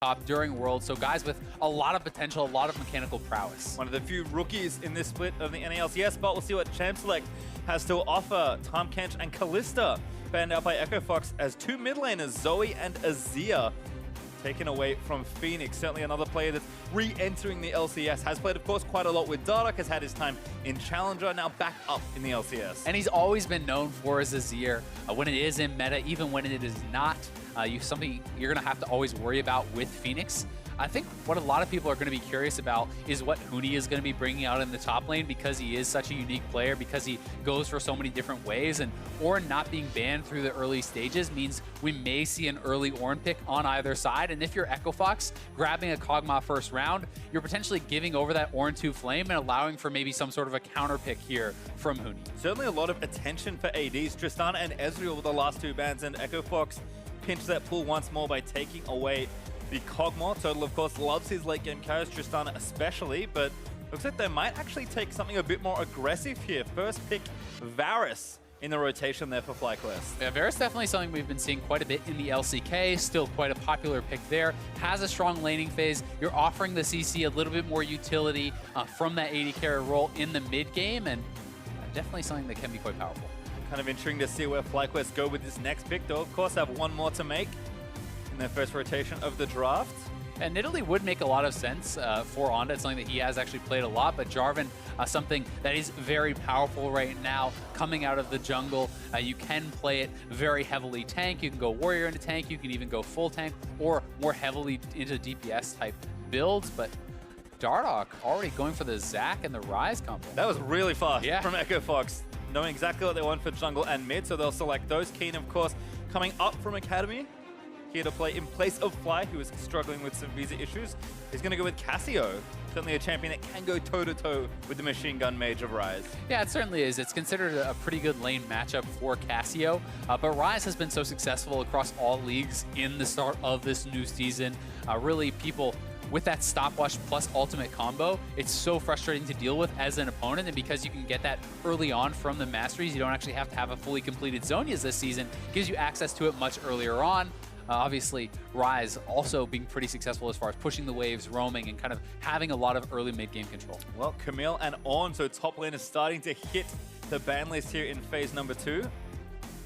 top during Worlds, so guys with a lot of potential, a lot of mechanical prowess. One of the few rookies in this split of the NALCS, but we'll see what Champ Select has to offer. Tom Kench and Kalista banned out by Echo Fox as two mid laners, Zoe and Azir, taken away from Fenix. Certainly another player that's re-entering the LCS. Has played, of course, quite a lot with Dardoch, has had his time in Challenger, now back up in the LCS. And he's always been known for his Azir. When it is in meta, even when it is not, something you're going to have to always worry about with Fenix. I think what a lot of people are going to be curious about is what Huni is going to be bringing out in the top lane, because he is such a unique player, because he goes for so many different ways, and Ornn not being banned through the early stages means we may see an early Ornn pick on either side. And if you're Echo Fox grabbing a Kog'Maw first round, you're potentially giving over that Ornn 2 flame and allowing for maybe some sort of a counter pick here from Huni. Certainly a lot of attention for ADs. Tristana and Ezreal were the last two bans, and Echo Fox pinched that pool once more by taking away the Kog'Maw. Turtle, of course, loves his late game carries, Tristana especially, but looks like they might actually take something a bit more aggressive here. First pick, Varus in the rotation there for FlyQuest. Yeah, Varus definitely something we've been seeing quite a bit in the LCK, still quite a popular pick there. Has a strong laning phase. You're offering the CC a little bit more utility from that AD carry role in the mid game, and definitely something that can be quite powerful. Kind of intriguing to see where FlyQuest go with this next pick, though. Of course, have one more to make in their first rotation of the draft. And Italy would make a lot of sense for Onda. It's something that he has actually played a lot, but Jarvan, something that is very powerful right now, coming out of the jungle. You can play it very heavily tank. You can go warrior into tank. You can even go full tank or more heavily into DPS type builds, but Dardoch already going for the Zac and the Ryze combo. That was really fast from Echo Fox, knowing exactly what they want for jungle and mid, so they'll select those. Keane, of course, coming up from Academy, here to play in place of Fly, who is struggling with some visa issues. He's going to go with Cassio, certainly a champion that can go toe-to-toe with the machine gun mage of Ryze. Yeah, it certainly is. It's considered a pretty good lane matchup for Cassio, but Ryze has been so successful across all leagues in the start of this new season. Really, people with that stopwatch plus ultimate combo, it's so frustrating to deal with as an opponent, and because you can get that early on from the Masteries, you don't actually have to have a fully completed Zhonya's this season. Gives you access to it much earlier on. Obviously, Ryze also being pretty successful as far as pushing the waves, roaming, and kind of having a lot of early mid-game control. Well, Camille and Ornn, so top lane is starting to hit the ban list here in phase number 2.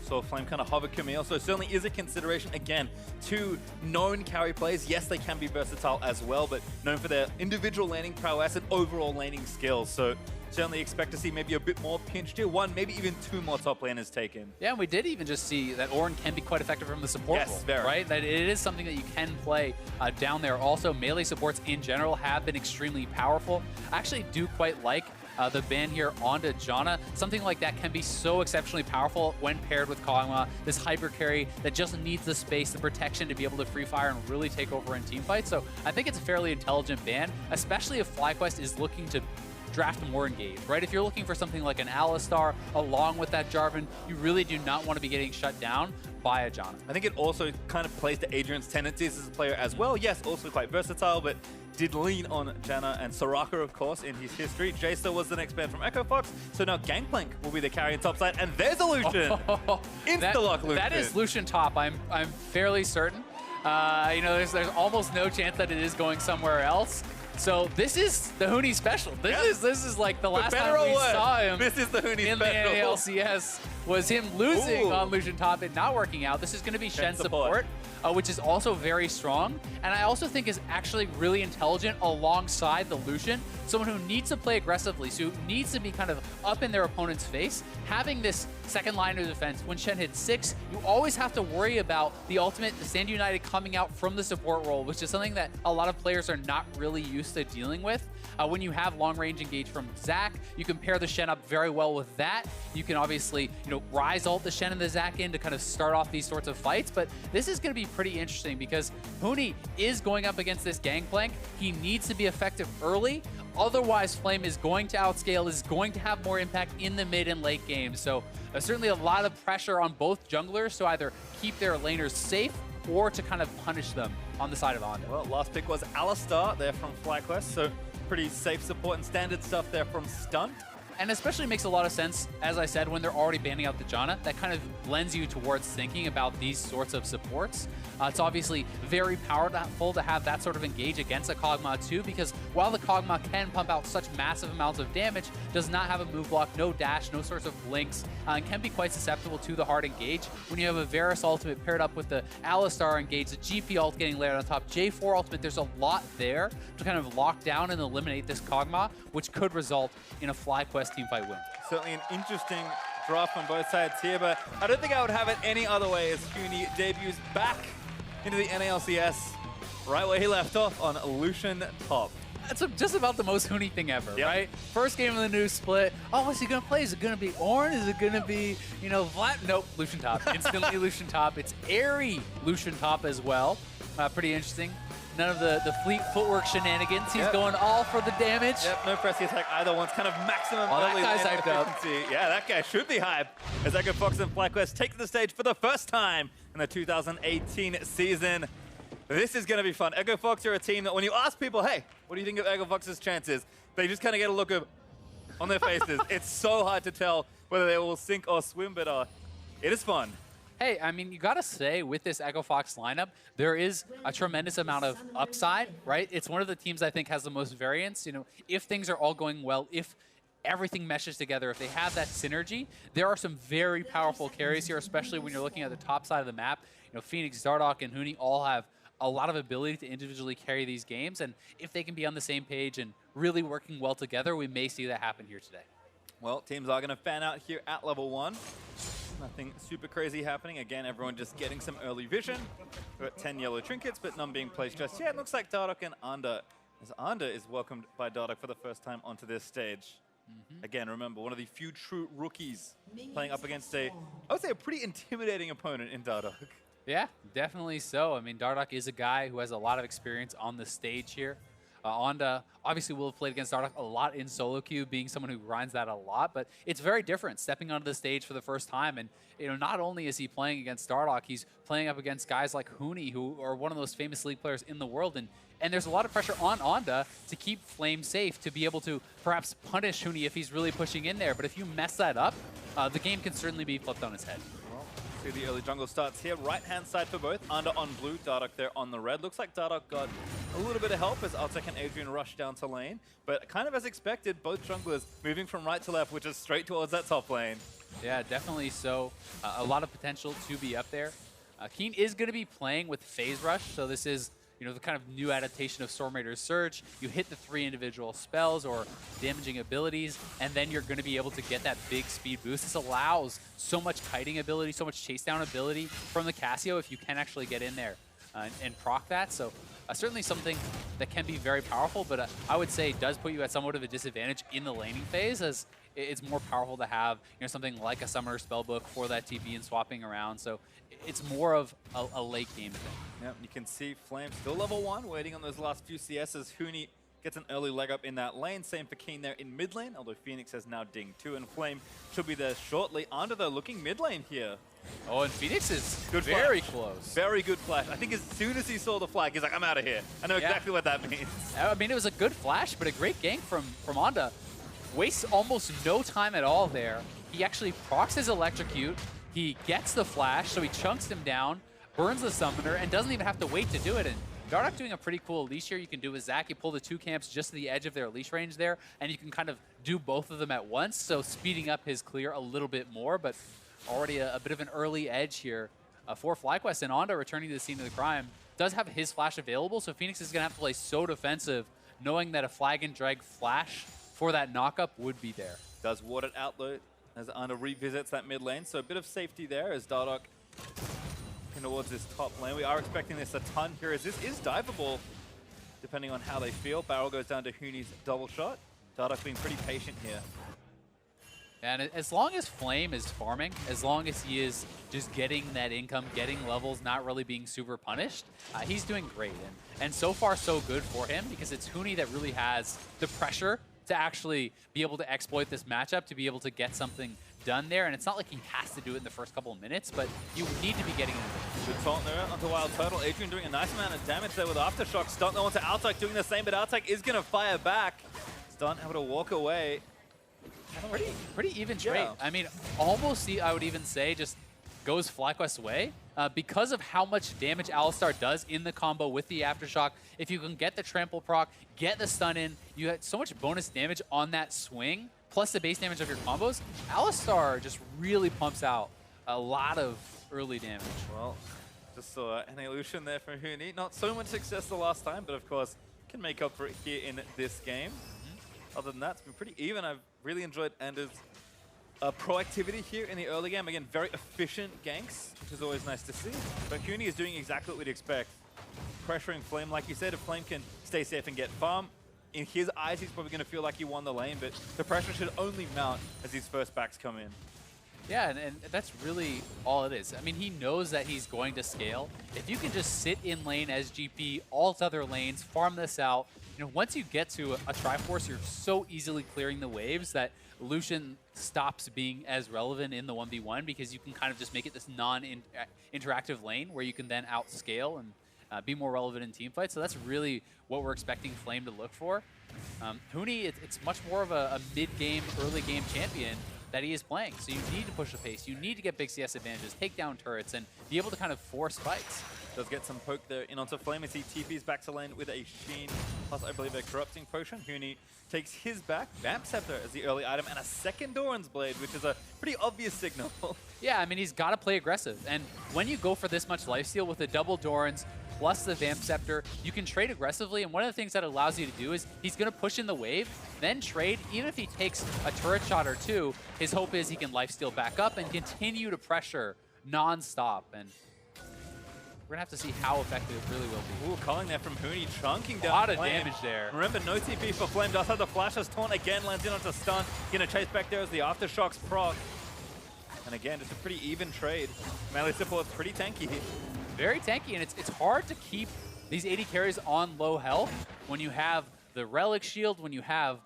So Flame kind of hover Camille, so it certainly is a consideration. Again, two known carry plays. Yes, they can be versatile as well, but known for their individual laning prowess and overall laning skills. So certainly expect to see maybe a bit more pinched here. One, maybe even two more top laners taken. Yeah, and we did even just see that Ornn can be quite effective from the support role, right? That it is something that you can play down there. Also, melee supports in general have been extremely powerful. I actually do quite like the ban here onto Janna. Something like that can be so exceptionally powerful when paired with Kog'Maw. This hyper carry that just needs the space, the protection to be able to free fire and really take over in team fights. So I think it's a fairly intelligent ban, especially if FlyQuest is looking to draft more engaged, right? If you're looking for something like an Alistar along with that Jarvan, you really do not want to be getting shut down by a Janna. I think it also kind of plays to Adrian's tendencies as a player as well. Yes, also quite versatile, but did lean on Janna and Soraka, of course, in his history. Jayster was the next ban from Echo Fox, so now Gangplank will be the carry in top side, and there's a Lucian! Insta-lock Lucian! That is Lucian top, I'm fairly certain. You know, there's almost no chance that it is going somewhere else. So this is the Huni special. This is like the last time we saw him. This is the Huni in special. The LCS was him losing on Lucian top and not working out. This is going to be Shen support, which is also very strong, and I also think is actually really intelligent alongside the Lucian. Someone who needs to play aggressively, so who needs to be kind of up in their opponent's face. Having this second line of defense, when Shen hits 6, you always have to worry about the ultimate, the Stand United coming out from the support role, which is something that a lot of players are not really used to dealing with. When you have long range engage from Zac, you can pair the Shen up very well with that. You can obviously, you know, Ryze ult the Shen and the Zac in to kind of start off these sorts of fights, but this is going to be pretty interesting because Huni is going up against this Gangplank. He needs to be effective early. Otherwise, Flame is going to outscale, is going to have more impact in the mid and late game. So certainly a lot of pressure on both junglers to either keep their laners safe or to kind of punish them on the side of Onda. Well, last pick was Alistar there from FlyQuest, so pretty safe support and standard stuff there from Stunt. And especially makes a lot of sense, as I said, when they're already banning out the Janna. That kind of lends you towards thinking about these sorts of supports. It's obviously very powerful to have that sort of engage against a Kog'Maw too, because while the Kog'Maw can pump out such massive amounts of damage, does not have a move block, no dash, no sorts of blinks, and can be quite susceptible to the hard engage. When you have a Varus ultimate paired up with the Alistar engage, the GP ult getting layered on top, J4 ultimate, there's a lot there to kind of lock down and eliminate this Kog'Maw, which could result in a FlyQuest teamfight win. Certainly an interesting draft on both sides here, but I don't think I would have it any other way as Huni debuts back into the NALCS, right where he left off on Lucian top. That's just about the most Huni thing ever, Yep. right? First game of the new split. Oh, what's he going to play? Is it going to be Ornn? Is it going to be, you know, Vlad? Nope, Lucian top. Instantly Lucian top. It's airy Lucian top as well. Pretty interesting. None of the fleet footwork shenanigans. He's going all for the damage. Yep, no pressy attack either. One's kind of maximum that early guy's lane hyped up. efficiency. Yeah, that guy should be hyped. As Echo Fox and FlyQuest take the stage for the first time in the 2018 season. This is going to be fun. Echo Fox are a team that when you ask people, hey, what do you think of Echo Fox's chances? They just kind of get a look of on their faces. It's so hard to tell whether they will sink or swim, but it is fun. Hey, I mean, you got to say, with this Echo Fox lineup, there is a tremendous amount of upside, right? It's one of the teams I think has the most variance. You know, if things are all going well, if everything meshes together, if they have that synergy, there are some very powerful carries here, especially when you're looking at the top side of the map. You know, Fenix, Dardoch, and Huni all have a lot of ability to individually carry these games, and if they can be on the same page and really working well together, we may see that happen here today. Well, teams are going to fan out here at level 1. Nothing super crazy happening. Again, everyone just getting some early vision. We've got 10 yellow trinkets, but none being placed just yet. It looks like Dardoch and Anda, as Anda is welcomed by Dardoch for the first time onto this stage. Again, remember, one of the few true rookies playing up against I would say, a pretty intimidating opponent in Dardoch. Yeah, definitely so. I mean, Dardoch is a guy who has a lot of experience on the stage here. Anda obviously will have played against Dardoch a lot in solo queue, being someone who grinds that a lot, but it's very different stepping onto the stage for the first time. And you know, not only is he playing against Dardoch, he's playing up against guys like Huni, who are one of the most famous League players in the world. And there's a lot of pressure on Anda to keep Flame safe, to be able to perhaps punish Huni if he's really pushing in there. But if you mess that up, the game can certainly be flipped on its head. See the early jungle starts here. Right-hand side for both. Anda on blue, Dardoch there on the red. Looks like Dardoch got a little bit of help as Altec and Adrian rush down to lane. But kind of as expected, both junglers moving from right to left, which is straight towards that top lane. Yeah, definitely so. A lot of potential to be up there. Keane is going to be playing with Phase Rush, so this is, you know, the kind of new adaptation of Storm Raider's Surge. You hit the 3 individual spells or damaging abilities, and then you're going to be able to get that big speed boost. This allows so much kiting ability, so much chase down ability from the Cassio if you can actually get in there and proc that. So certainly something that can be very powerful, but I would say does put you at somewhat of a disadvantage in the laning phase, as it's more powerful to have, you know, something like a Summoner Spellbook for that TP and swapping around. So it's more of a late game thing. Yep, you can see Flame still level 1, waiting on those last few CSs. Huni gets an early leg up in that lane. Same for Keane there in mid lane, although Fenix has now dinged too, and Flame should be there shortly. Anda, though, looking mid lane here. Oh, and Fenix is Good very flash. close. Very good flash. I think as soon as he saw the flag, he's like, I'm out of here. I know exactly what that means. I mean, it was a good flash, but a great gank from Anda. Wastes almost no time at all there. He actually procs his electrocute. He gets the flash, so he chunks him down, burns the summoner, and doesn't even have to wait to do it. And Dardoch doing a pretty cool leash here. You can do with Zach. You pull the 2 camps just to the edge of their leash range there, and you can kind of do both of them at once, so speeding up his clear a little bit more, but already a bit of an early edge here for FlyQuest. And Anda, returning to the scene of the crime, does have his flash available, so Fenix is going to have to play so defensive, knowing that a flag and drag flash for that knockup would be there. Does ward it out, though, as Anda revisits that mid lane, so a bit of safety there as Dardoch towards this top lane. We are expecting this a ton here, as this is diveable, depending on how they feel. Barrel goes down to Huni's double shot. Dardoch being pretty patient here. And as long as Flame is farming, as long as he is just getting that income, getting levels, not really being super punished, he's doing great. And so far, so good for him, because it's Huni that really has the pressure to actually be able to exploit this matchup, to be able to get something done there. And it's not like he has to do it in the first couple of minutes, but you need to be getting it. Good taunt there onto WildTurtle. Adrian doing a nice amount of damage there with Aftershock. Stunt onto Altec doing the same, but Altec is going to fire back. Stunt able to walk away. Pretty even trade. Yeah. I mean, almost I would even say just goes FlyQuest's way because of how much damage Alistar does in the combo with the Aftershock. If you can get the trample proc, get the stun in, you had so much bonus damage on that swing, plus the base damage of your combos. Alistar just really pumps out a lot of early damage. Well, just saw an illusion there from Huni. Not so much success the last time, but of course can make up for it here in this game. Other than that, it's been pretty even. I've really enjoyed Ender's proactivity here in the early game. Again, very efficient ganks, which is always nice to see. But Huni is doing exactly what we'd expect. Pressuring Flame, like you said, if Flame can stay safe and get farm, in his eyes, he's probably going to feel like he won the lane, but the pressure should only mount as his first backs come in. Yeah, and that's really all it is. I mean, he knows that he's going to scale. If you can just sit in lane as GP, alt other lanes, farm this out, you know, once you get to a Triforce, you're so easily clearing the waves that Lucian stops being as relevant in the 1v1 because you can kind of just make it this non-interactive lane where you can then outscale and be more relevant in team fights. So that's really what we're expecting Flame to look for. Huni, it's much more of a mid-game, early-game champion that he is playing. So you need to push the pace. You need to get big CS advantages, take down turrets, and be able to kind of force fights. Does get some poke there in onto Flame as he TPs back to lane with a Sheen, plus I believe a Corrupting Potion. Huni takes his back, Vamp Scepter as the early item, and a second Doran's Blade, which is a pretty obvious signal. Yeah, I mean, he's got to play aggressive. And when you go for this much lifesteal with a double Doran's, plus the Vamp Scepter, you can trade aggressively, and one of the things that allows you to do is he's going to push in the wave, then trade. Even if he takes a turret shot or two, his hope is he can lifesteal back up and continue to pressure non-stop. And we're going to have to see how effective it really will be. Ooh, calling there from Huni, chunking down a lot of Flame. damage there. Remember, no TP for Flame, does have the flash as Taunt again, lands in onto Stunt. Gonna chase back there as the Aftershocks proc. And again, just a pretty even trade. Melee support's pretty tanky here. Very tanky, and it's hard to keep these AD carries on low health when you have the Relic Shield, when you have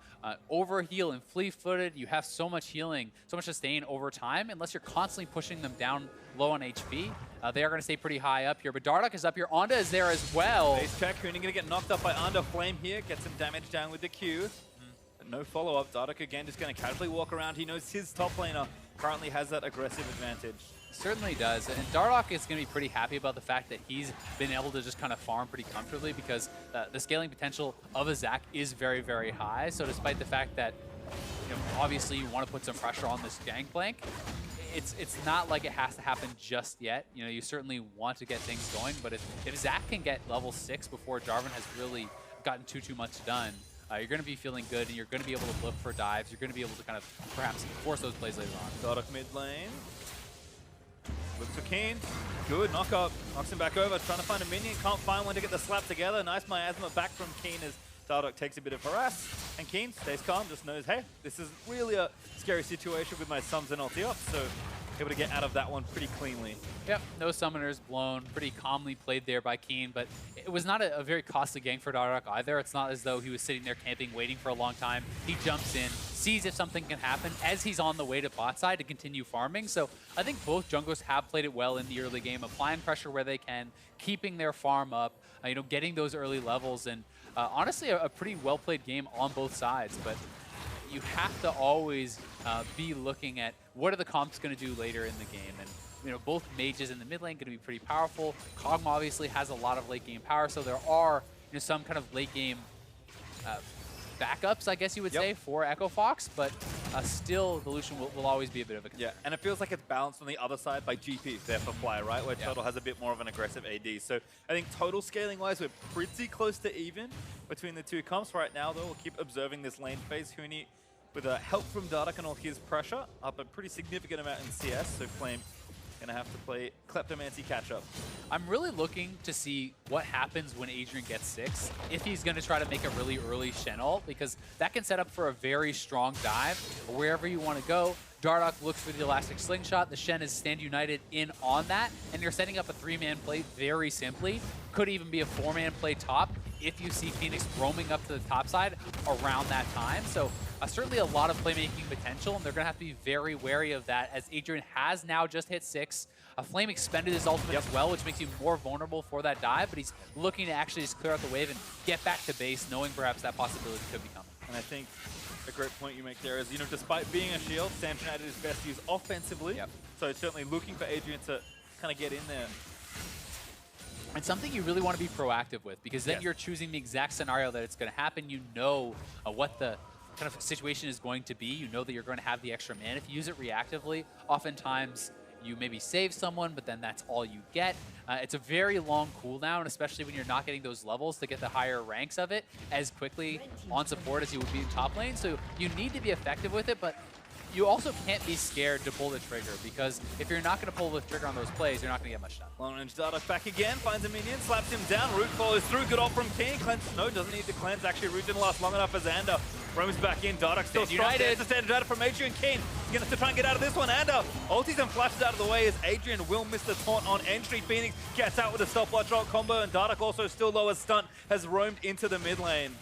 overheal and fleet-footed, you have so much healing, so much sustain over time, unless you're constantly pushing them down low on HP. They are going to stay pretty high up here, but Dardoch is up here. Onda is there as well. Base check, Huni gonna get knocked up by Under. Flame here, gets some damage down with the Q. But no follow-up. Dardoch again just gonna casually walk around. He knows his top laner currently has that aggressive advantage. Certainly does, and Dardoch is going to be pretty happy about the fact that he's been able to just kind of farm pretty comfortably because the scaling potential of a Zac is very, very high. So despite the fact that, you know, obviously you want to put some pressure on this Gangplank, it's not like it has to happen just yet. You know, you certainly want to get things going, but if Zac can get level 6 before Jarvan has really gotten too much done, you're going to be feeling good, and you're going to be able to look for dives. You're going to be able to kind of perhaps force those plays later on. Dardoch mid lane. Looks for Keane. Good knock up. Knocks him back over. Trying to find a minion. Can't find one to get the slap together. Nice miasma back from Keane as Dardoch takes a bit of harass. And Keane stays calm. Just knows, hey, this is really a scary situation with my sums and ulti up. So able to get out of that one pretty cleanly. Yep, no summoners blown. Pretty calmly played there by Keane, but it was not a very costly gank for Dardoch either. It's not as though he was sitting there camping, waiting for a long time. He jumps in, sees if something can happen as he's on the way to bot side to continue farming. So I think both junglers have played it well in the early game, applying pressure where they can, keeping their farm up, you know, getting those early levels, and honestly a pretty well-played game on both sides. But you have to always be looking at what are the comps going to do later in the game. And you know, both mages in the mid lane going to be pretty powerful. Kog'Maw obviously has a lot of late game power, so there are, you know, some kind of late game backups, I guess you would say, for Echo Fox, but still the Lucian will always be a bit of a concern. Yeah, and it feels like it's balanced on the other side by GP there for Fly, right? Where Turtle has a bit more of an aggressive AD. So I think total scaling-wise, we're pretty close to even between the two comps right now, though. We'll keep observing this lane phase. Huni, with help from Dardoch and all his pressure, up a pretty significant amount in CS, so Flame gonna have to play Kleptomancy catch-up. I'm really looking to see what happens when Adrian gets 6, if he's gonna try to make a really early Shen ult, because that can set up for a very strong dive wherever you want to go. Dardoch looks for the elastic slingshot. The Shen is stand united in on that, and you're setting up a 3-man play very simply. Could even be a 4-man play top if you see Fenix roaming up to the top side around that time. So certainly a lot of playmaking potential, and they're going to have to be very wary of that, as Adrian has now just hit 6. Flame expended his ultimate as well, which makes you more vulnerable for that dive, but he's looking to actually just clear out the wave and get back to base, knowing perhaps that possibility could be coming. And I think a great point you make there is, despite being a shield, Stand United is best used offensively. Yep. So it's certainly looking for Adrian to kind of get in there. It's something you really want to be proactive with, because then Yes. you're choosing the exact scenario that it's going to happen. You know what the kind of situation is going to be. You know that you're going to have the extra mana. If you use it reactively, oftentimes you maybe save someone, but then that's all you get. It's a very long cooldown, especially when you're not getting those levels to get the higher ranks of it as quickly on support as you would be in top lane. So you need to be effective with it, but you also can't be scared to pull the trigger, because if you're not going to pull the trigger on those plays, you're not going to get much done. Long range Dardoch back again, finds a minion, slaps him down, root follows through, good ult from Keane, cleanse, no, doesn't need to cleanse, actually root didn't last long enough as Ander roams back in, Dardoch still strong, to stand united from Adrian. Keane, he's going to have to try and get out of this one, Ander ultis and flashes out of the way as Adrian will miss the taunt on entry. Fenix gets out with a stopwatch ult combo, and Dardoch also still low as Stunt has roamed into the mid lane.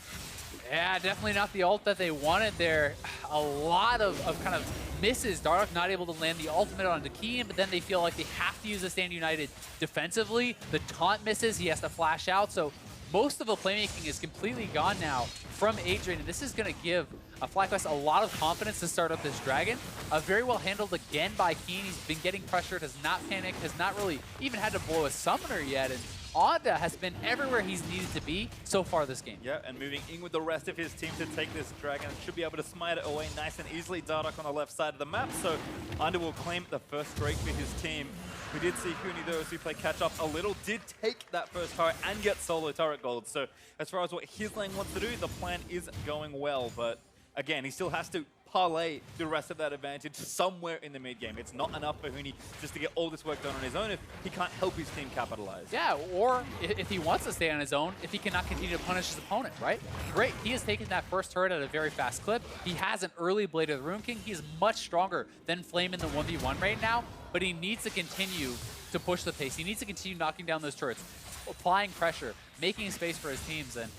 Yeah, definitely not the ult that they wanted there. A lot of kind of misses. Dardoch not able to land the ultimate onto Keane, but then they feel like they have to use the Stand United defensively. The taunt misses, he has to flash out, so most of the playmaking is completely gone now from Adrian, and this is going to give FlyQuest a lot of confidence to start up this dragon. Very well handled again by Keane. He's been getting pressured, has not panicked, has not really even had to blow a summoner yet, and Onda has been everywhere he's needed to be so far this game. Yeah, and moving in with the rest of his team to take this dragon. Should be able to smite it away nice and easily. Dardoch on the left side of the map, so Under will claim the first break for his team. We did see Huni, though, as we play catch up a little, did take that first turret and get solo turret gold. So as far as what his lane wants to do, the plan is going well. But again, he still has to parlay the rest of that advantage somewhere in the mid game. It's not enough for Huni just to get all this work done on his own if he can't help his team capitalize. Yeah, or if he wants to stay on his own, if he cannot continue to punish his opponent, right? Great, he has taken that first turret at a very fast clip. He has an early Blade of the Rune King. He is much stronger than Flame in the 1v1 right now, but he needs to continue to push the pace. He needs to continue knocking down those turrets, applying pressure, making space for his teams, and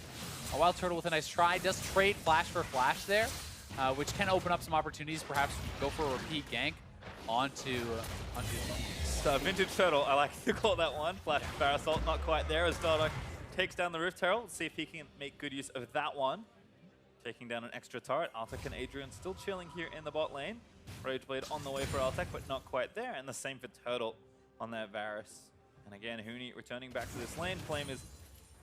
a WildTurtle with a nice try does trade flash for flash there, which can open up some opportunities, perhaps go for a repeat gank onto Vintage Turtle, I like to call that one. Flash Parasol, not quite there as Dardoch takes down the Rift Herald. See if he can make good use of that one. Taking down an extra turret. Altec and Adrian still chilling here in the bot lane. Rageblade on the way for Altec, but not quite there. And the same for Turtle on that Varus. And again, Huni returning back to this lane. Flame is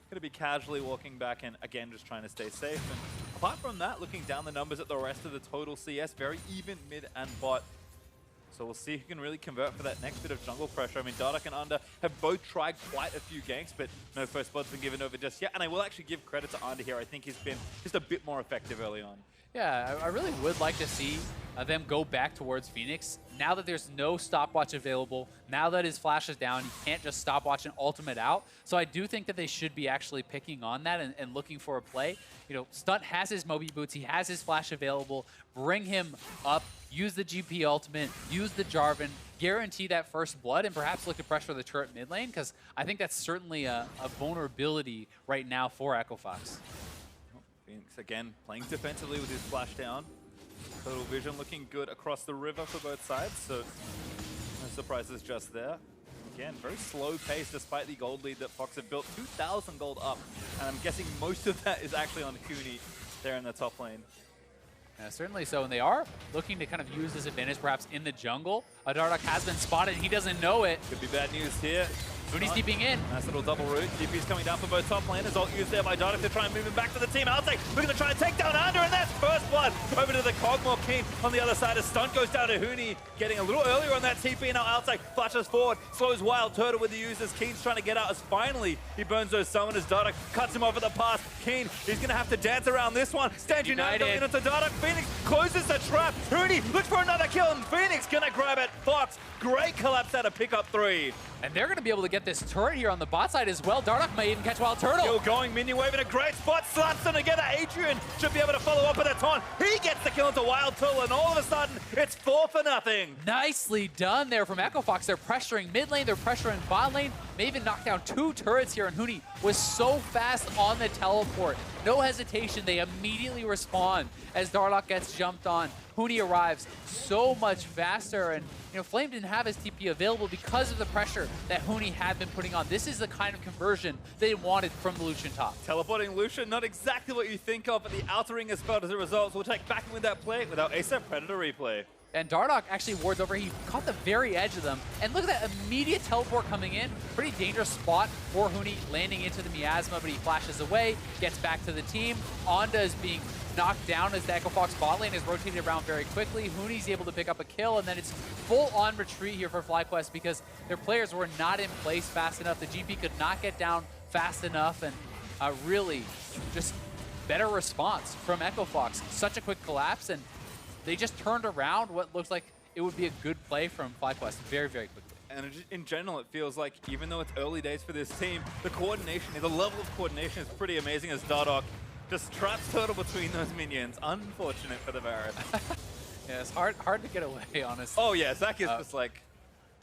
going to be casually walking back and again just trying to stay safe. And apart from that, looking down the numbers at the rest of the total CS, very even mid and bot. So we'll see who can really convert for that next bit of jungle pressure. I mean, Dardoch and Under have both tried quite a few ganks, but no first blood's been given over just yet. And I will actually give credit to Under here. I think he's been just a bit more effective early on. Yeah, I really would like to see them go back towards Fenix. Now that there's no stopwatch available, now that his flash is down, you can't just stopwatch and ultimate out. So I do think that they should be actually picking on that and looking for a play. You know, Stunt has his Moby Boots, he has his flash available. Bring him up, use the GP ultimate, use the Jarvan, guarantee that first blood, and perhaps look to pressure the turret mid lane, because I think that's certainly a vulnerability right now for Echo Fox. Fenix again playing defensively with his flash down. Total vision looking good across the river for both sides, so no surprises just there. Again, very slow pace despite the gold lead that Fox have built. 2,000 gold up, and I'm guessing most of that is actually on Huni there in the top lane. Yeah, certainly so, and they are looking to kind of use this advantage perhaps in the jungle. Dardoch has been spotted, he doesn't know it. Could be bad news here. Huni's deeping in. Nice little double root. DP's coming down for both top laners. Ult used there by Dardoch to try and move him back to the team. Altec looking to try and take down Under, and that's first blood over to the Kog'Maw. Keane on the other side. A Stunt goes down to Huni, getting a little earlier on that TP. Now Altec flashes forward, slows WildTurtle with the users. Keane's trying to get out as finally he burns those summoners. Dardoch cuts him off at the pass. Keane, he's going to have to dance around this one. Stand United going into Dardoch. Fenix closes the trap. Huni looks for another kill, and Fenix going to grab it. Fox, great collapse out of pick up 3. And they're going to be able to get this turret here on the bot side as well. Dardoch may even catch WildTurtle. Still going, minion wave in a great spot. Slaps them together. Adrian should be able to follow up with a taunt. He gets the kill into WildTurtle, and all of a sudden, it's 4-0. Nicely done there from Echo Fox. They're pressuring mid lane, they're pressuring bot lane. may even knock down 2 turrets here, and Huni was so fast on the teleport. No hesitation, they immediately respond as Dardoch gets jumped on. Huni arrives so much faster, and Flame didn't have his TP available because of the pressure that Huni had been putting on. This is the kind of conversion they wanted from the Lucian top. Teleporting Lucian, not exactly what you think of, but the outer ring is spelled as a result. So we'll take back with that play without ASAP Predator replay. And Dardoch actually wards over. He caught the very edge of them. And look at that immediate teleport coming in. Pretty dangerous spot for Huni landing into the miasma, but he flashes away, gets back to the team. Onda is being knocked down as the Echo Fox bot lane is rotated around very quickly. Huni's able to pick up a kill, and then it's full-on retreat here for FlyQuest because their players were not in place fast enough. The GP could not get down fast enough, and really just better response from Echo Fox. Such a quick collapse, and they just turned around what looks like it would be a good play from FlyQuest very, very quickly. And in general, it feels like even though it's early days for this team, the coordination, the level of coordination is pretty amazing as Dardoch just traps Turtle between those minions. Unfortunate for the Varus. Yeah, it's hard to get away, honestly. Oh yeah, Zach is just like...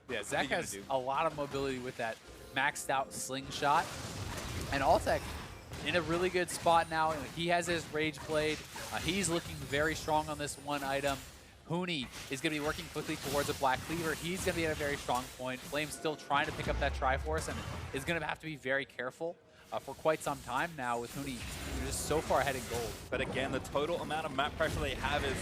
Yeah, Zach has a lot of mobility with that maxed out slingshot. And Altec in a really good spot now. He has his Rage Blade. He's looking very strong on this one item. Huni is going to be working quickly towards a Black Cleaver. He's going to be at a very strong point. Flame's still trying to pick up that Triforce and is going to have to be very careful for quite some time now with Huni just so far ahead in gold. But again, the total amount of map pressure they have is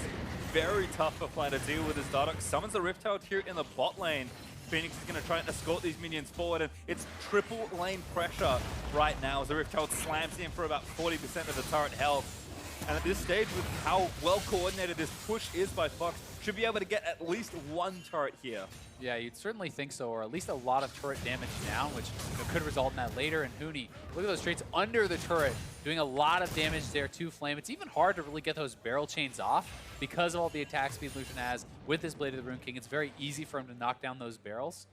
very tough for Fly to deal with as Dardoch summons the Rift Herald here in the bot lane. Fenix is going to try and escort these minions forward, and it's triple lane pressure right now as the Rift Herald slams in for about 40% of the turret health. And at this stage, with how well coordinated this push is by Fox, should be able to get at least one turret here. Yeah, you'd certainly think so, or at least a lot of turret damage down, which could result in that later. And Huni, look at those trades under the turret, doing a lot of damage there to Flame. It's even hard to really get those barrel chains off because of all the attack speed Lucian has with this Blade of the Rune King. It's very easy for him to knock down those barrels.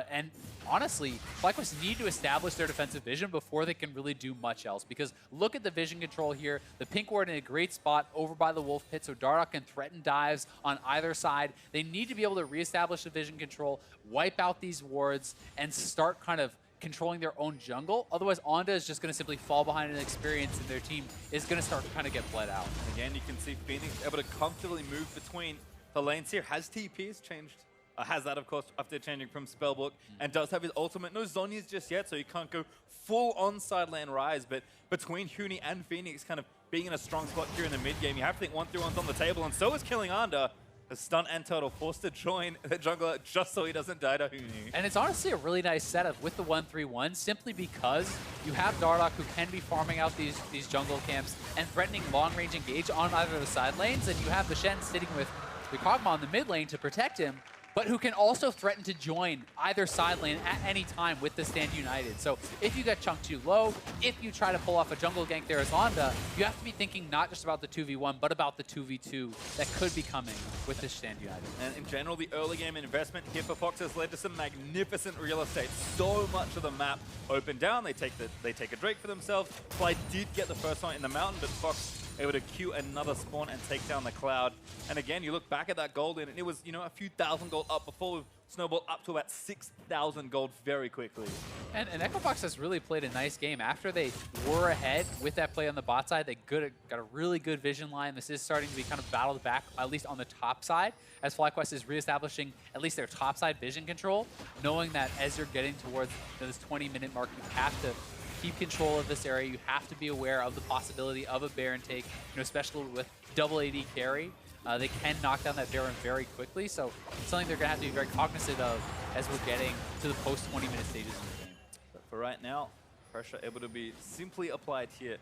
And honestly, FlyQuest need to establish their defensive vision before they can really do much else. Because look at the vision control here. The Pink Ward in a great spot over by the Wolf Pit, so Dardoch can threaten dives on either side. They need to be able to reestablish the vision control, wipe out these wards, and start kind of controlling their own jungle. Otherwise, Onda is just going to simply fall behind in experience, and their team is going to start to kind of get bled out. Again, you can see Phoenix able to comfortably move between the lanes here. Has TPs changed? Has that, of course, after changing from Spellbook, and does have his ultimate. No Zhonya's just yet, so he can't go full on side lane Ryze, but between Huni and Phoenix kind of being in a strong spot here in the mid game, you have to think 1-3-1's on the table, and so is killing Under. The Stunt and Turtle forced to join the jungler just so he doesn't die to Huni. And it's honestly a really nice setup with the 1-3-1, simply because you have Dardoch who can be farming out these jungle camps and threatening long-range engage on either of the side lanes, and you have the Shen sitting with the Kog'Maw in the mid lane to protect him, but who can also threaten to join either side lane at any time with the Stand United. So if you get chunked too low, if you try to pull off a jungle gank there as Onda, you have to be thinking not just about the 2v1, but about the 2v2 that could be coming with this Stand United. And in general, the early game investment here for Fox has led to some magnificent real estate. So much of the map opened down. They take a Drake for themselves. Fly did get the first one in the mountain, but Fox able to queue another spawn and take down the Cloud. And again, you look back at that gold, and it was, a few thousand gold up before we've snowballed up to about 6,000 gold very quickly. And Echo Fox has really played a nice game. After they were ahead with that play on the bot side, they got a really good vision line. This is starting to be kind of battled back, at least on the top side, as FlyQuest is reestablishing at least their top side vision control, knowing that as you're getting towards this 20-minute mark, you have to keep control of this area. You have to be aware of the possibility of a Baron take, especially with double AD carry. They can knock down that Baron very quickly, so it's something they're going to have to be very cognizant of as we're getting to the post 20-minute stages in the game. But for right now, pressure able to be simply applied here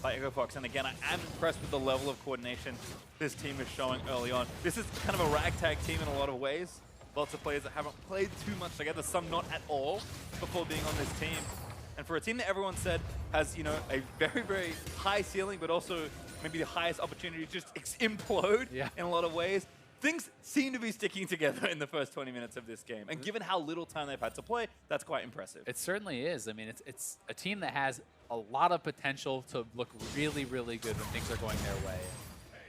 by Echo Fox. And again, I am impressed with the level of coordination this team is showing early on. This is kind of a ragtag team in a lot of ways. Lots of players that haven't played too much together, some not at all, before being on this team. And for a team that everyone said has, a very, very high ceiling, but also maybe the highest opportunity to just implode in a lot of ways, things seem to be sticking together in the first 20 minutes of this game. And given how little time they've had to play, that's quite impressive. It certainly is. I mean, it's a team that has a lot of potential to look really, really good when things are going their way.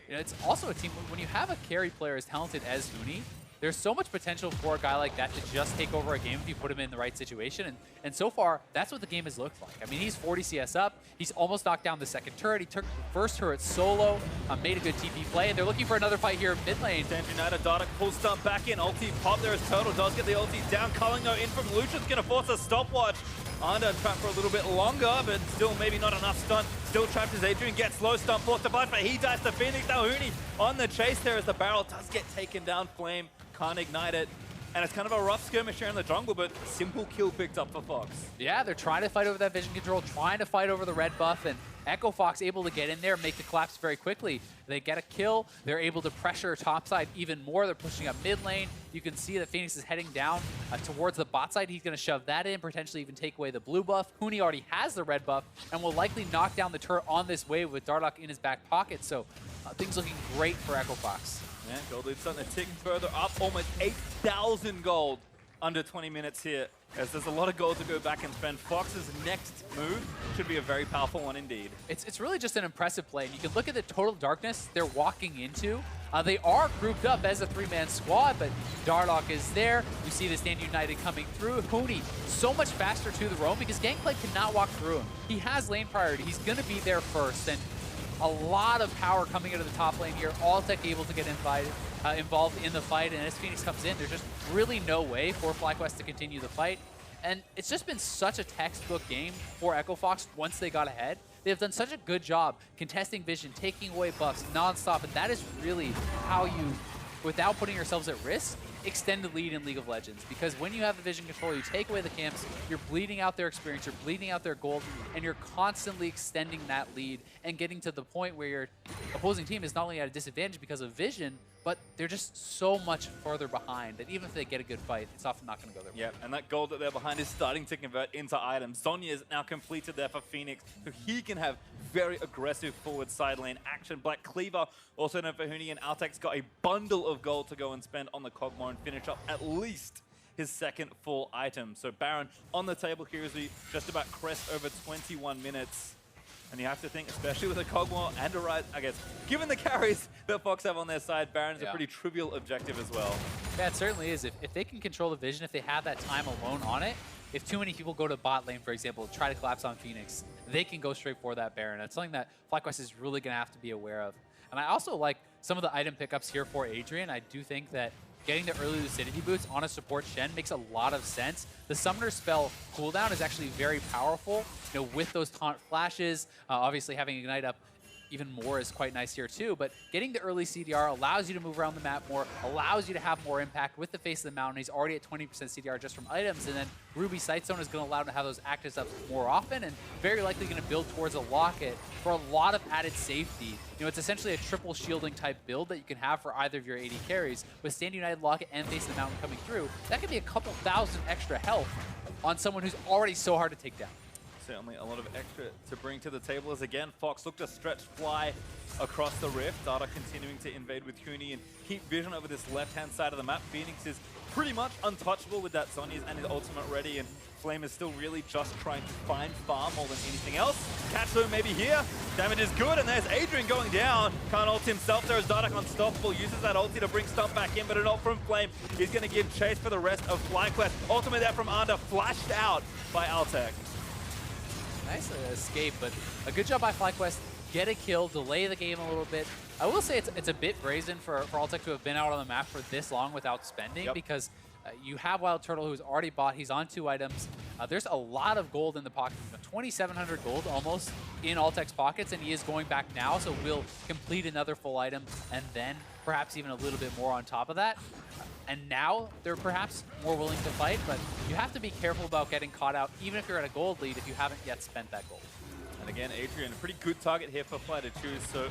It's also a team, when you have a carry player as talented as Huni, there's so much potential for a guy like that to just take over a game if you put him in the right situation. And so far, that's what the game has looked like. I mean, he's 40 CS up. He's almost knocked down the second turret. He took the first turret solo, made a good TP play, and they're looking for another fight here in mid lane. United, Dardoch pulls Stunt back in. Ulti pop there as Turtle does get the ulti down. Cullingo in from Lucian's going to force a stopwatch. Under trapped for a little bit longer, but still maybe not enough. Stunt still trapped as Adrian gets low. Stunt forced to bite, but he dies to Phoenix. Now Huni on the chase there as the barrel does get taken down. Flame can't ignite it. And it's kind of a rough skirmish here in the jungle, but simple kill picked up for Fox. Yeah, they're trying to fight over that vision control, trying to fight over the red buff, and Echo Fox able to get in there and make the collapse very quickly. They get a kill. They're able to pressure topside even more. They're pushing up mid lane. You can see that Phoenix is heading down towards the bot side. He's going to shove that in, potentially even take away the blue buff. Huni already has the red buff and will likely knock down the turret on this wave with Dardoch in his back pocket. So things looking great for Echo Fox. Yeah, gold lead starting to tick further up, almost 8,000 gold under 20 minutes here, as there's a lot of gold to go back and spend. Fox's next move should be a very powerful one indeed. It's really just an impressive play. And you can look at the total darkness they're walking into. They are grouped up as a three-man squad, but Dardoch is there. You see the Stand United coming through. Huni so much faster to the roam because Gangplank cannot walk through him. He has lane priority. He's going to be there first. And a lot of power coming out of the top lane here. Altec able to get involved in the fight, and as Phoenix comes in, there's just really no way for FlyQuest to continue the fight. And it's just been such a textbook game for Echo Fox once they got ahead. They've done such a good job contesting vision, taking away buffs nonstop, and that is really how you, without putting yourselves at risk, extend the lead in League of Legends. Because when you have the vision control, you take away the camps, you're bleeding out their experience, you're bleeding out their gold, and you're constantly extending that lead and getting to the point where your opposing team is not only at a disadvantage because of vision, but they're just so much further behind that even if they get a good fight, it's often not going to go their way. Yeah, and that gold that they're behind is starting to convert into items. Zhonya is now completed there for Phoenix, so he can have very aggressive forward side lane action. Black Cleaver, also known for Huni, and Altec's got a bundle of gold to go and spend on the Kog'Maw and finish up at least his second full item. So Baron on the table here as we just about crest over 21 minutes. And you have to think, especially with a Kog'Maw and a Ryze, I guess, given the carries that Fox have on their side, Baron is a pretty trivial objective as well. Yeah, it certainly is. If they can control the vision, if they have that time alone on it, if too many people go to bot lane, for example, try to collapse on Phoenix, they can go straight for that Baron. That's something that FlyQuest is really going to have to be aware of. And I also like some of the item pickups here for Adrian. I do think that getting the early Lucidity boots on a support Shen makes a lot of sense. The Summoner spell cooldown is actually very powerful, you know, with those taunt flashes. Obviously having Ignite up even more is quite nice here too, but getting the early CDR allows you to move around the map more, allows you to have more impact with the face of the mountain. He's already at 20% CDR just from items, and then Ruby Sightstone is going to allow him to have those actives up more often, and very likely going to build towards a locket for a lot of added safety. You know, it's essentially a triple shielding type build that you can have for either of your AD carries. With Stand United, Locket, and Face of the Mountain coming through, that could be a couple thousand extra health on someone who's already so hard to take down. Certainly a lot of extra to bring to the table as again Fox look to stretch fly across the rift. Dardoch continuing to invade with Huni and keep vision over this left-hand side of the map. Phoenix is pretty much untouchable with that Zhonya's and his ultimate ready, and Flame is still really just trying to find farm more than anything else. Catch though maybe here. Damage is good, and there's Adrian going down. Can't ult himself there as Dardoch unstoppable. Uses that ulti to bring Stunt back in, but an ult from Flame. He's going to give chase for the rest of FlyQuest. Ultimate there from Under, flashed out by Altec. Nice escape, but a good job by FlyQuest. Get a kill, delay the game a little bit. I will say it's a bit brazen for Altec to have been out on the map for this long without spending, because you have WildTurtle who's already bought. He's on 2 items. There's a lot of gold in the pocket. 2,700 gold almost in Altec's pockets, and he is going back now, so we'll complete another full item and then perhaps even a little bit more on top of that. And now they're perhaps more willing to fight, but you have to be careful about getting caught out, even if you're at a gold lead, if you haven't yet spent that gold. And again, Adrian, a pretty good target here for Fly to choose, so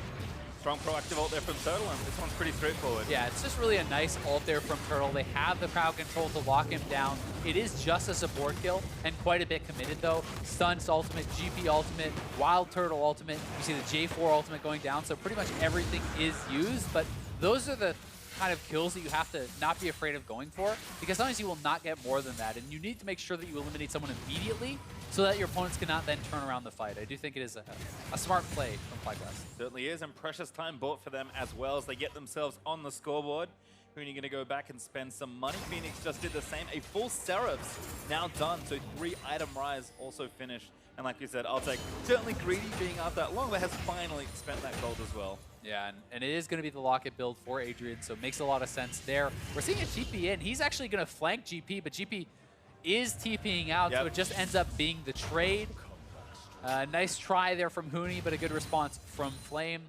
strong proactive ult there from Turtle, and this one's pretty straightforward. Yeah, it's just really a nice ult there from Turtle. They have the crowd control to lock him down. It is just a support kill, and quite a bit committed though. Stunt's ultimate, GP ultimate, WildTurtle ultimate. You see the J4 ultimate going down, so pretty much everything is used, but those are the kind of kills that you have to not be afraid of going for, because sometimes you will not get more than that, and you need to make sure that you eliminate someone immediately so that your opponents cannot then turn around the fight. I do think it is a smart play from FlyQuest. Certainly is, and precious time bought for them as well as they get themselves on the scoreboard Huni going to go back and spend some money. Fenix just did the same. A full Seraphs now done. So 3-item Ryze also finished. And like you said, Altec certainly greedy being out that long, but has finally spent that gold as well. Yeah, and it is going to be the Locket build for Adrian, so it makes a lot of sense there. We're seeing a GP in. He's actually going to flank GP, but GP is TPing out, so it just ends up being the trade. Nice try there from Huni, but a good response from Flame.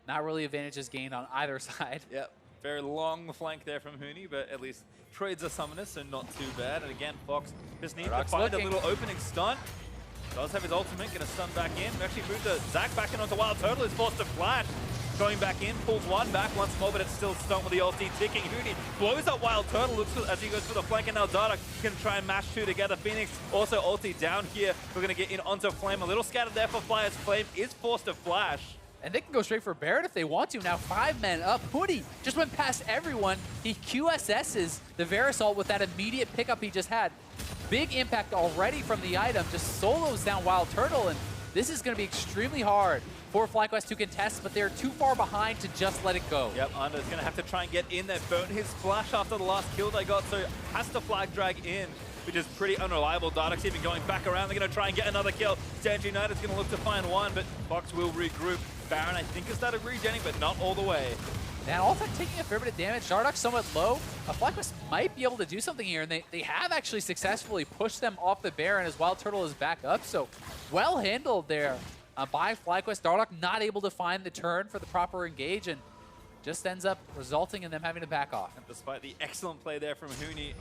Not really advantages gained on either side. Yep, very long flank there from Huni, but at least trades a summoner, so not too bad. And again, Fox just needs to find a little opening stunt. Does have his ultimate, going to stun back in. We actually moved the Zac back in onto WildTurtle, is forced to flash. Going back in, pulls one back once more, but it's still stunned with the ulti ticking. Huni blows up WildTurtle, looks as he goes for the flank, and now Dardoch can try and mash two together. Fenix also ulti down here. We're going to get in onto Flame. A little scattered there for Fly as Flame is forced to flash. And they can go straight for Baron if they want to. Now 5 men up. Huni just went past everyone. He QSS's the Varus ult with that immediate pickup he just had. Big impact already from the item. Just solos down WildTurtle, and this is going to be extremely hard for FlyQuest to contest, but they're too far behind to just let it go. Yep, Under's going to have to try and get in there. Burn his flash after the last kill they got, so has to flag drag in, which is pretty unreliable. Dardoch's even going back around. They're going to try and get another kill. Stand United's going to look to find one, but Fox will regroup. Baron, I think, has started regenning, but not all the way. And Altec taking a fair bit of damage. Dardoch somewhat low. FlyQuest might be able to do something here, and they have actually successfully pushed them off the Baron as WildTurtle is back up. So well handled there by FlyQuest. Dardoch not able to find the turn for the proper engage, and just ends up resulting in them having to back off. And despite the excellent play there from Huni,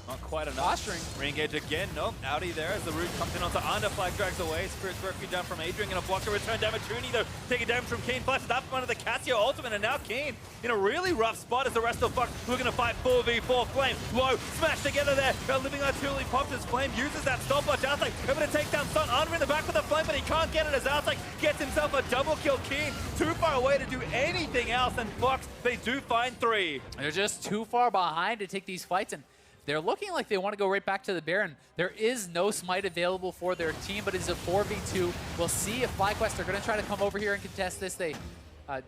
not quite enough. Posturing. Re-engage again. Nope. Outie there as the root comes in onto Under. Flag drags away. Spirit's Refuge down from Adrian. Going to block the return damage. Huni, though, taking damage from Keane. Flashes up under the Cassio ultimate. And now Keane in a really rough spot as the rest of Fox looking to fight 4v4. Flame low. Smash together there. Living Artillery pops his Flame. Uses that stopwatch. Altec able to take down Stunt. Under in the back with the Flame, but he can't get it as Altec gets himself a double kill. Keane too far away to do anything else. And Fox, they do find 3. They're just too far behind to take these fights, and they're looking like they want to go right back to the Baron. There is no smite available for their team, but it's a 4v2. We'll see if FlyQuest are going to try to come over here and contest this. They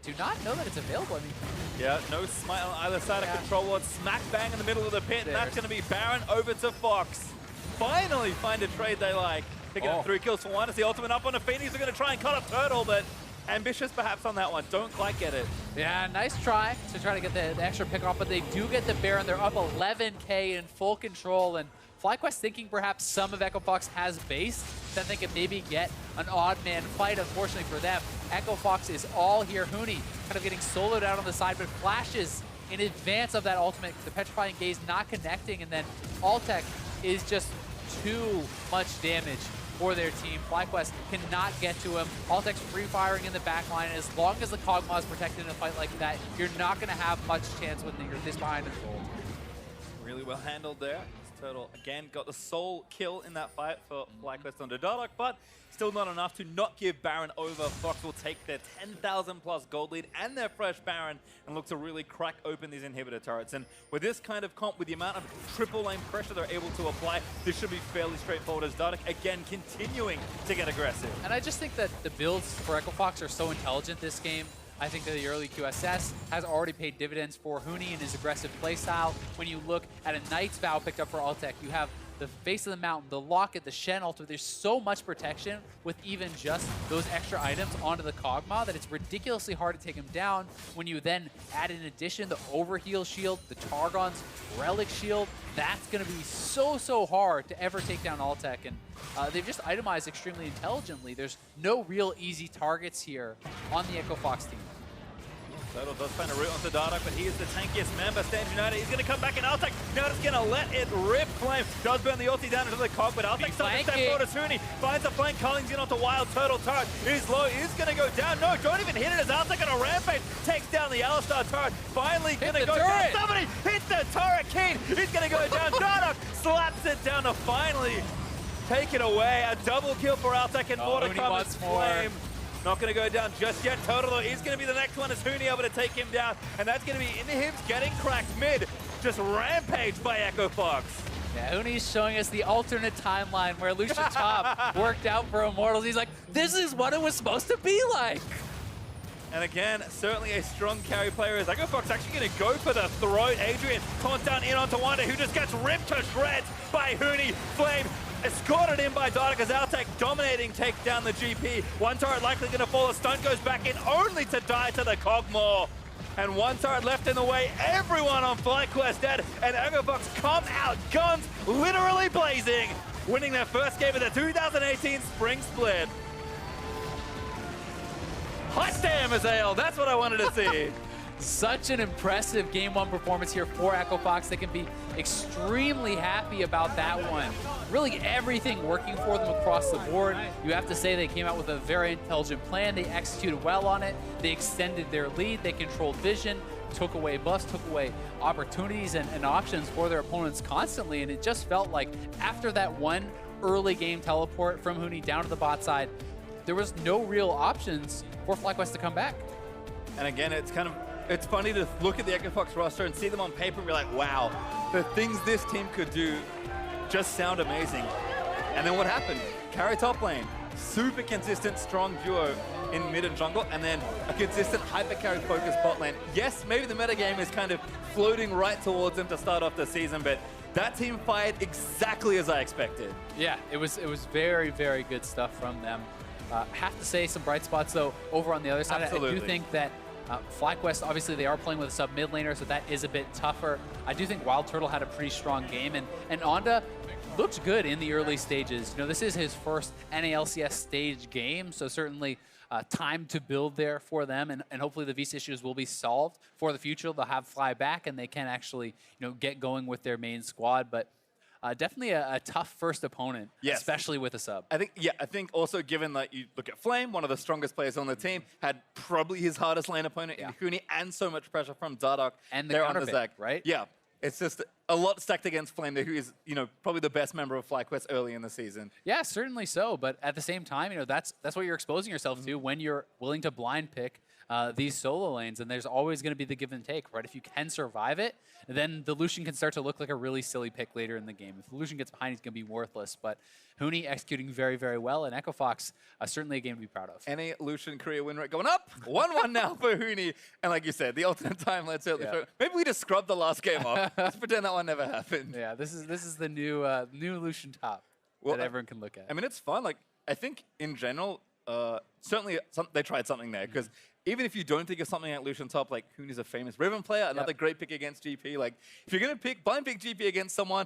do not know that it's available. I mean, yeah, no smite on either side of Control Ward. Smack bang in the middle of the pit, and that's going to be Baron over to Fox. Finally find a trade they like. Picking up 3 kills for 1. It's the ultimate up on the Phoenix. They're going to try and cut up Turtle, but ambitious perhaps on that one. Don't quite get it. Yeah, nice try to get the extra pick off, but they do get the Baron. They're up 11k in full control, and FlyQuest thinking perhaps some of Echo Fox has base, then they can maybe get an odd man fight. Unfortunately for them, Echo Fox is all here. Huni kind of getting soloed out on the side, but flashes in advance of that ultimate. The Petrifying Gaze not connecting, and then Altec is just too much damage for their team. FlyQuest cannot get to him. Altec's free firing in the back line. As long as the Kog'Maw is protected in a fight like that, you're not going to have much chance when you're this behind in gold. Really well handled there. Turtle again got the sole kill in that fight for FlyQuest on Dardoch, but still not enough to not give Baron over. Fox will take their 10,000 plus gold lead and their fresh Baron and look to really crack open these inhibitor turrets. And with this kind of comp, with the amount of triple lane pressure they're able to apply, this should be fairly straightforward as Dardoch again continuing to get aggressive. And I just think that the builds for Echo Fox are so intelligent this game. I think that the early QSS has already paid dividends for Huni and his aggressive playstyle. When you look at a Knight's Vow picked up for Altec, you have the Face of the Mountain, the Locket, the Shen ultimate. There's so much protection with even just those extra items onto the Kog'Maw that it's ridiculously hard to take him down. When you then add in addition the Overheal shield, the Targon's Relic shield, that's going to be so hard to ever take down Altec. And they've just itemized extremely intelligently. There's no real easy targets here on the Echo Fox team. Turtle does find a route onto Dardoch, but he is the tankiest member. Stand United, he's going to come back in Altec. Now it's going to let it rip. Flame does burn the ulti down into the Cog, but Altec starts to step forward as Huni finds a flank. Culling's in onto WildTurtle. Turret is low, is going to go down. No, don't even hit it as Altec on a rampage takes down the Alistar turret. Finally going to go down. Somebody hit the turret. Keane is going to go down. Dardoch slaps it down to finally take it away. A double kill for Altec, and more to come as Flame. Not going to go down just yet. Turtle is going to be the next one as Huni able to take him down. And that's going to be into him getting cracked mid. Just rampaged by Echo Fox. Yeah, Huni's showing us the alternate timeline where Lucian Top worked out for Immortals. He's like, this is what it was supposed to be like. And again, certainly a strong carry player. Is Fox actually going to go for the throat? Adrian taunts down in onto Wanda, who just gets ripped to shreds by Huni. Flame escorted in by Dardoch as Altec dominating takes down the GP. One turret likely going to fall. A Stunt goes back in only to die to the Kog'Maw. And one turret left in the way. Everyone on FlyQuest dead. And Fox come out, guns literally blazing, winning their first game of the 2018 Spring Split. Hot damn, Azael, that's what I wanted to see. Such an impressive Game 1 performance here for Fox. They can be extremely happy about that one. Really everything working for them across the board. You have to say they came out with a very intelligent plan. They executed well on it. They extended their lead. They controlled vision, took away buffs, took away opportunities and options for their opponents constantly. And it just felt like after that one early game teleport from Huni down to the bot side, there was no real options for FlyQuest to come back. And again, it's funny to look at the Fox roster and see them on paper and be like, wow, the things this team could do just sound amazing. And then what happened? Carry top lane, super consistent, strong duo in mid and jungle, and then a consistent hyper carry focused bot lane. Yes, maybe the metagame is kind of floating right towards them to start off the season, but that team fired exactly as I expected. Yeah, it was very, very good stuff from them. Have to say some bright spots, though, over on the other side. Absolutely. I do think that FlyQuest, obviously, they are playing with a sub-mid laner, so that is a bit tougher. I do think WildTurtle had a pretty strong game, and Onda looked good in the early stages. You know, this is his first NALCS stage game, so certainly time to build there for them, and hopefully the VC issues will be solved for the future. They'll have Fly back, and they can actually, get going with their main squad, but definitely a tough first opponent, yes, especially with a sub. I think also given that you look at Flame, one of the strongest players on the team, had probably his hardest lane opponent in Huni, and so much pressure from Dardoch. And the counterpick, right? Yeah, it's just a lot stacked against Flame there, who is, probably the best member of FlyQuest early in the season. Yeah, certainly so, but at the same time, that's what you're exposing yourself to when you're willing to blind pick these solo lanes, and there's always going to be the give and take, right? If you can survive it, then the Lucian can start to look like a really silly pick later in the game. If the Lucian gets behind, he's going to be worthless, but Huni executing very, very well, and Fox, certainly a game to be proud of. Any Lucian career win rate going up. 1-1 now for Huni, and like you said, the alternate timeline certainly showed. Maybe we just scrubbed the last game off. Let's pretend that one never happened. Yeah, this is the new Lucian top that everyone can look at. I mean, it's fun. Like, I think in general, certainly they tried something there, because even if you don't think of something like Lucian top, like Huni's a famous Riven player, another great pick against GP. Like, if you're going to blind pick GP against someone,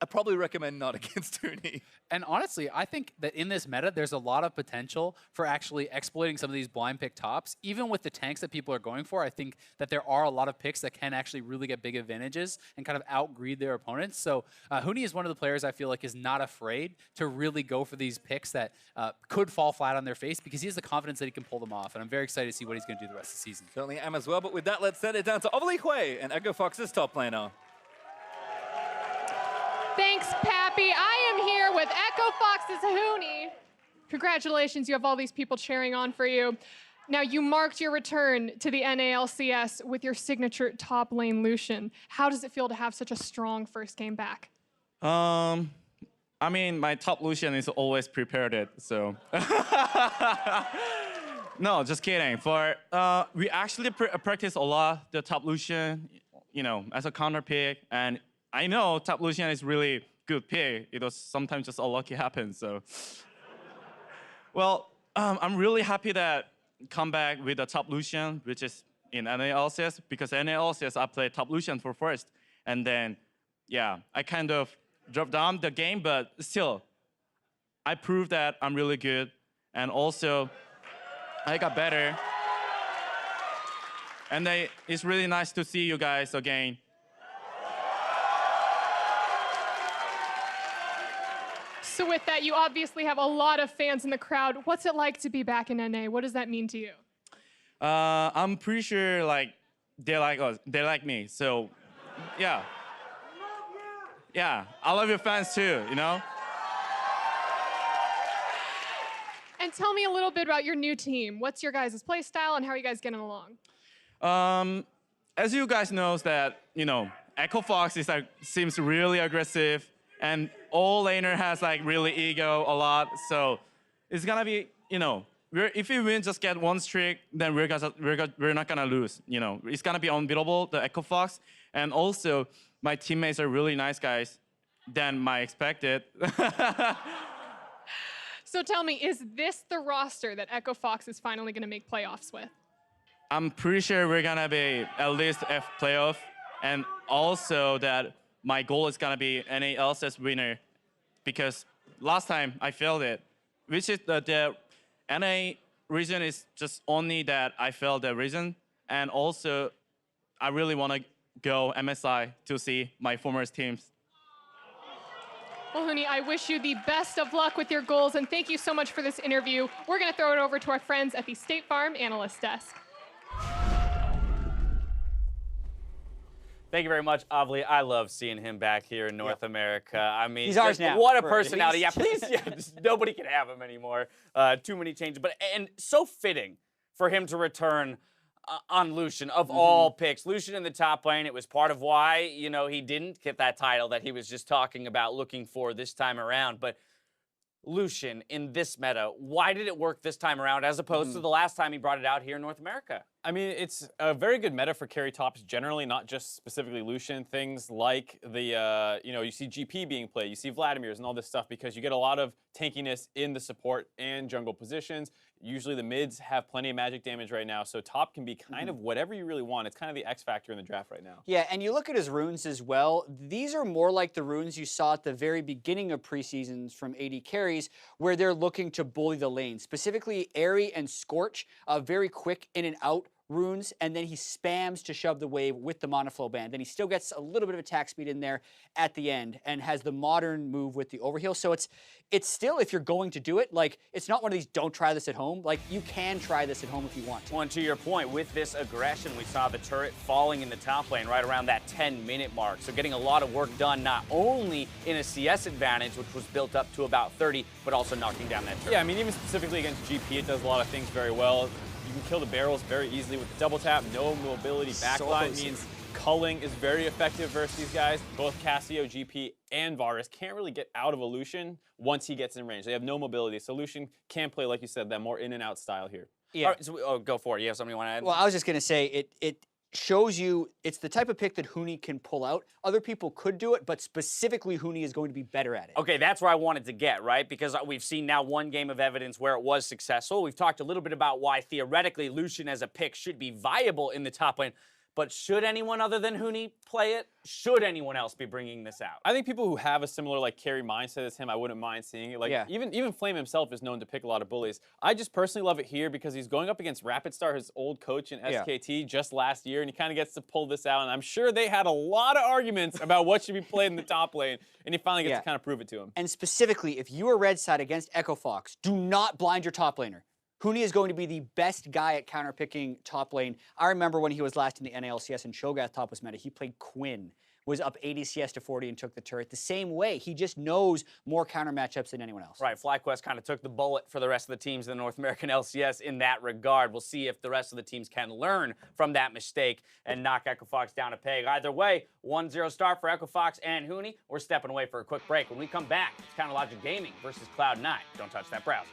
I probably recommend not against Huni. And honestly, I think that in this meta, there's a lot of potential for actually exploiting some of these blind pick tops. Even with the tanks that people are going for, I think that there are a lot of picks that can actually really get big advantages and kind of outgreed their opponents. So Huni is one of the players I feel like is not afraid to really go for these picks that could fall flat on their face, because he has the confidence that he can pull them off. And I'm very excited to see what he's going to do the rest of the season. Certainly am as well. But with that, let's send it down to Hui and Fox's top laner. Thanks, Pappy. I am here with Fox's Huni. Congratulations, you have all these people cheering on for you. Now, you marked your return to the NALCS with your signature top lane Lucian. How does it feel to have such a strong first game back? I mean, my top Lucian is always prepared, so. No, just kidding. We actually practice a lot the top Lucian, as a counter pick, and I know top Lucian is really good pick. It was sometimes just unlucky happens. So, well, I'm really happy that come back with the top Lucian, which is in NALCS, because NALCS I played top Lucian for first, and then I kind of dropped down the game, but still, I proved that I'm really good, and also I got better, and it's really nice to see you guys again. So with that, you obviously have a lot of fans in the crowd. What's it like to be back in NA? What does that mean to you? I'm pretty sure they like us. They like me. So, yeah. Yeah, I love your fans too, And tell me a little bit about your new team. What's your guys' play style and how are you guys getting along? As you guys know that, Fox seems really aggressive. And all laner has really ego a lot, so it's gonna be if we win, just get one streak, then we're not gonna lose. You know, it's gonna be unbeatable. The Echo Fox, and also my teammates are really nice guys than I expected. So tell me, is this the roster that Echo Fox is finally going to make playoffs with? I'm pretty sure we're gonna be at least F playoff, and also that my goal is gonna be NA LCS winner, because last time I failed it, which is the NA reason is just only that I failed the reason, and also I really want to go MSI to see my former teams. Well, Huni, I wish you the best of luck with your goals, and thank you so much for this interview. We're going to throw it over to our friends at the State Farm Analyst Desk. Thank you very much, Avli. I love seeing him back here in North America. I mean, he's ours now. What a personality. Yeah, please, nobody can have him anymore. Too many changes. And so fitting for him to return on Lucian, of all picks. Lucian in the top lane, it was part of why, you know, he didn't get that title that he was just talking about looking for this time around. But Lucian in this meta, why did it work this time around as opposed to the last time he brought it out here in North America? I mean, it's a very good meta for carry tops generally, not just specifically Lucian. Things like the, you know, you see GP being played, you see Vladimir's and all this stuff, because you get a lot of tankiness in the support and jungle positions. Usually the mids have plenty of magic damage right now, so top can be kind of whatever you really want. It's kind of the X factor in the draft right now. Yeah, and you look at his runes as well. These are more like the runes you saw at the very beginning of preseasons from AD carries, where they're looking to bully the lane. Specifically, Airy and Scorch, very quick in and out runes, and then he spams to shove the wave with the monoflow band. Then he still gets a little bit of attack speed in there at the end, and has the modern move with the overheal. So it's still, if you're going to do it, like, it's not one of these don't try this at home. Like, you can try this at home if you want to. Well, and to your point, with this aggression, we saw the turret falling in the top lane right around that 10-minute mark. So getting a lot of work done, not only in a CS advantage, which was built up to about 30, but also knocking down that turret. Yeah, I mean, even specifically against GP, it does a lot of things very well. You can kill the barrels very easily with the double tap. No mobility backline means culling is very effective versus these guys. Both Cassio, GP, and Varus can't really get out of a Lucian once he gets in range. They have no mobility. So Lucian can play, like you said, that more in and out style here. Yeah. All right, so, go for it. You have something you want to add? Well, I was just going to say, it shows you it's the type of pick that Huni can pull out. Other people could do it, but specifically Huni is going to be better at it. Okay, that's where I wanted to get, right? Because we've seen now one game of evidence where it was successful. We've talked a little bit about why theoretically Lucian as a pick should be viable in the top lane. But should anyone other than Huni play it? Should anyone else be bringing this out? I think people who have a similar like carry mindset as him, I wouldn't mind seeing it. Like even Flame himself is known to pick a lot of bullies. I just personally love it here because he's going up against RapidStar, his old coach in SKT just last year, and he kind of gets to pull this out. And I'm sure they had a lot of arguments about what should be played in the top lane, and he finally gets to kind of prove it to him. And specifically, if you are red side against Echo Fox, do not blind your top laner. Huni is going to be the best guy at counterpicking top lane. I remember when he was last in the NALCS and Cho'Gath top was meta, he played Quinn, was up ADCS to 40 and took the turret. The same way, he just knows more counter matchups than anyone else. Right, FlyQuest kind of took the bullet for the rest of the teams in the North American LCS in that regard. We'll see if the rest of the teams can learn from that mistake and knock Echo Fox down a peg. Either way, 1-0 start for Echo Fox and Huni. We're stepping away for a quick break. When we come back, it's Counter Logic Gaming versus Cloud9. Don't touch that browser.